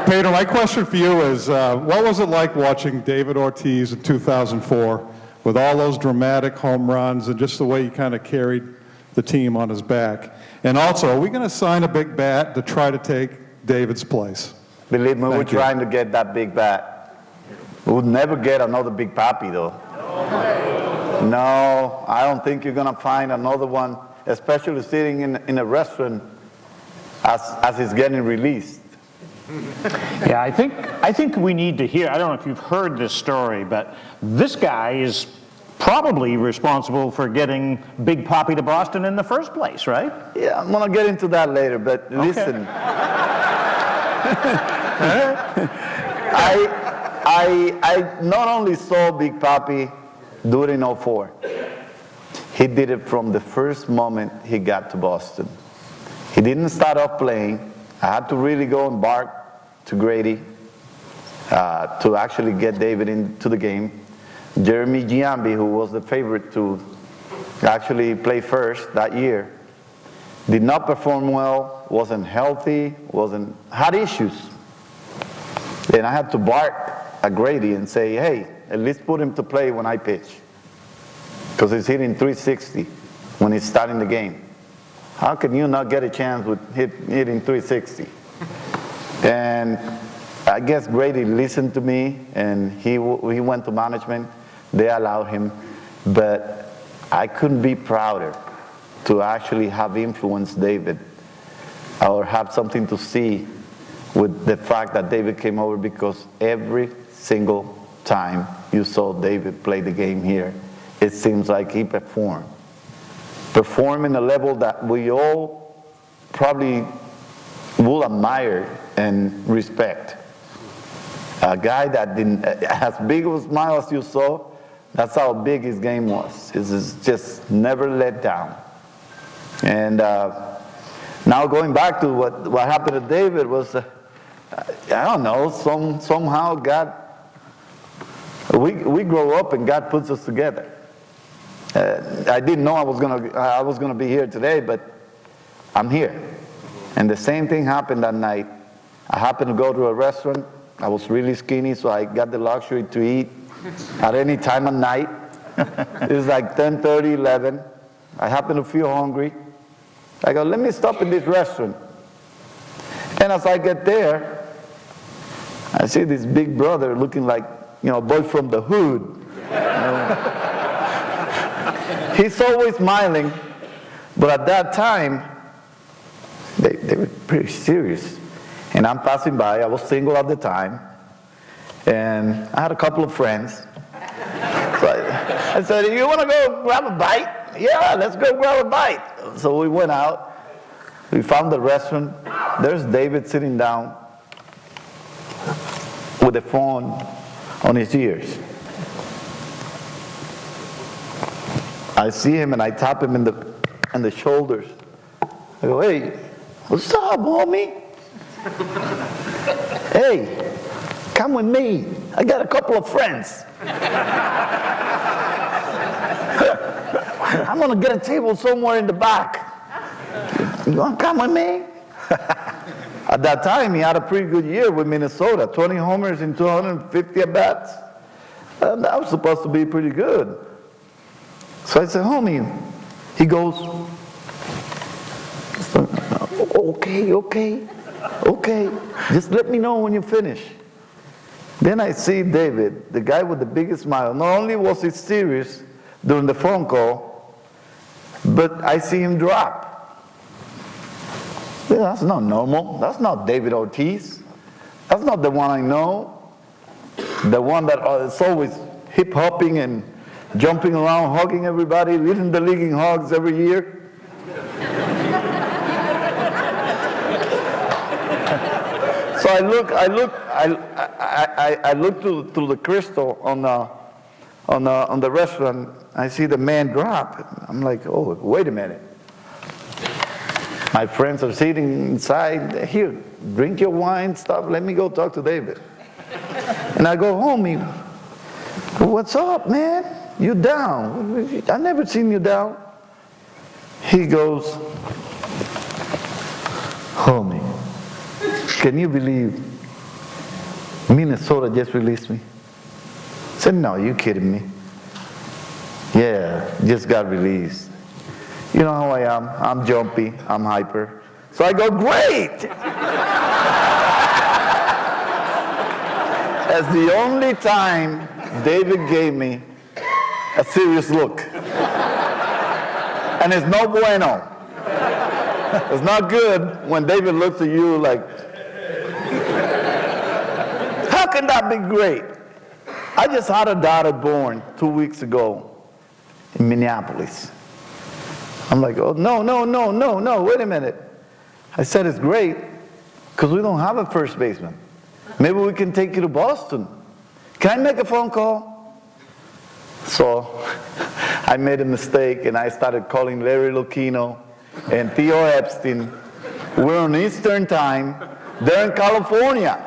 Pedro, my question for you is, what was it like watching David Ortiz in 2004 with all those dramatic home runs and just the way he kind of carried the team on his back? And also, are we going to sign a big bat to try to take David's place? Believe me, we're trying to get that big bat. We'll never get another big Papi, though. No, I don't think you're going to find another one, especially sitting in a restaurant as he's getting released. Yeah, I think we need to hear, I don't know if you've heard this story, but this guy is probably responsible for getting Big Papi to Boston in the first place, right? Yeah, I'm going to get into that later, but listen. I not only saw Big Papi do it in 04, he did it from the first moment he got to Boston. He didn't start off playing. I had to really go and bark to Grady to actually get David into the game. Jeremy Giambi, who was the favorite to actually play first that year, did not perform well, wasn't healthy, had issues. And I had to bark at Grady and say, hey, at least put him to play when I pitch. Because he's hitting 360 when he's starting the game. How can you not get a chance with hitting 360? And I guess Grady listened to me, and he went to management. They allowed him. But I couldn't be prouder to actually have influenced David or have something to see with the fact that David came over, because every single time you saw David play the game here, it seems like he performed in a level that we all probably will admire and respect. A guy that didn't, as big of a smile as you saw, that's how big his game was. It's just never let down. And now going back to what happened to David was, I don't know, somehow God, we grow up and God puts us together. I didn't know I was gonna be here today, but I'm here. And the same thing happened that night. I happened to go to a restaurant. I was really skinny, so I got the luxury to eat at any time of night. It was like 10:30, 11. I happened to feel hungry. I go, let me stop in this restaurant. And as I get there, I see this big brother looking like, a boy from the hood. He's always smiling, but at that time, they were pretty serious. And I'm passing by. I was single at the time, and I had a couple of friends. So I said, you want to go grab a bite? Yeah, let's go grab a bite. So we went out. We found the restaurant. There's David sitting down with the phone on his ears. I see him and I tap him in the shoulders. I go, hey, what's up, homie? Hey, come with me. I got a couple of friends. I'm gonna get a table somewhere in the back. You wanna come with me? At that time, he had a pretty good year with Minnesota, 20 homers and 250 at-bats. And that was supposed to be pretty good. So I said, homie, he goes, okay, just let me know when you finish. Then I see David, the guy with the biggest smile. Not only was he serious during the phone call, but I see him drop. Yeah, that's not normal. That's not David Ortiz. That's not the one I know. The one that is always hip-hopping and jumping around, hugging everybody, leading the league in hugs every year. So I look through the crystal on the restaurant. I see the man drop. I'm like, oh, wait a minute. My friends are sitting inside. Here, drink your wine, stuff. Let me go talk to David. And I go, homie, what's up, man? You down? I never seen you down. He goes, homie, can you believe Minnesota just released me. I said, no, you kidding me? Yeah, just got released. You know how I am. I'm jumpy. I'm hyper. So I go, great! That's the only time David gave me a serious look. And it's no bueno. It's not good when David looks at you like, how can that be great? I just had a daughter born 2 weeks ago in Minneapolis. I'm like, oh, no, wait a minute. I said, it's great because we don't have a first baseman. Maybe we can take you to Boston. Can I make a phone call? So I made a mistake and I started calling Larry Lucchino and Theo Epstein. We're on Eastern time. They're in California.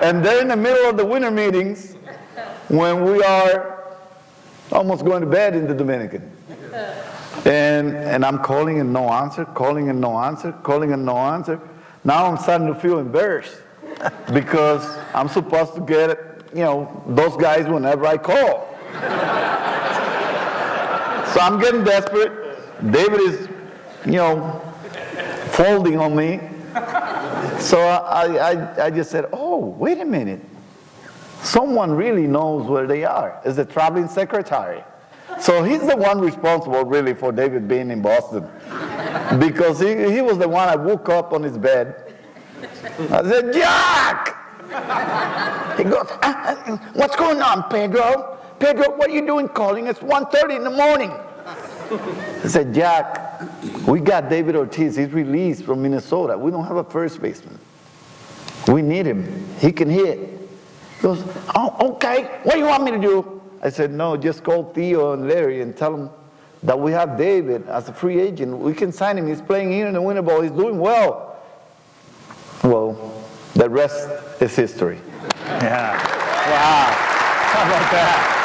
And they're in the middle of the winter meetings when we are almost going to bed in the Dominican. And I'm calling and no answer, calling and no answer, calling and no answer. Now I'm starting to feel embarrassed because I'm supposed to get, those guys whenever I call. So I'm getting desperate. David is, folding on me. So I just said, oh, wait a minute. Someone really knows where they are. It's the traveling secretary. So he's the one responsible really for David being in Boston. Because he was the one I woke up on his bed. I said, Jack! He goes, what's going on, Pedro? Pedro, what are you doing calling? It's 1:30 in the morning. I said, Jack, we got David Ortiz. He's released from Minnesota. We don't have a first baseman. We need him. He can hit. He goes, oh, okay. What do you want me to do? I said, no, just call Theo and Larry and tell them that we have David as a free agent. We can sign him. He's playing here in the winter ball. He's doing well. Well, the rest is history. Yeah. Wow. How about that?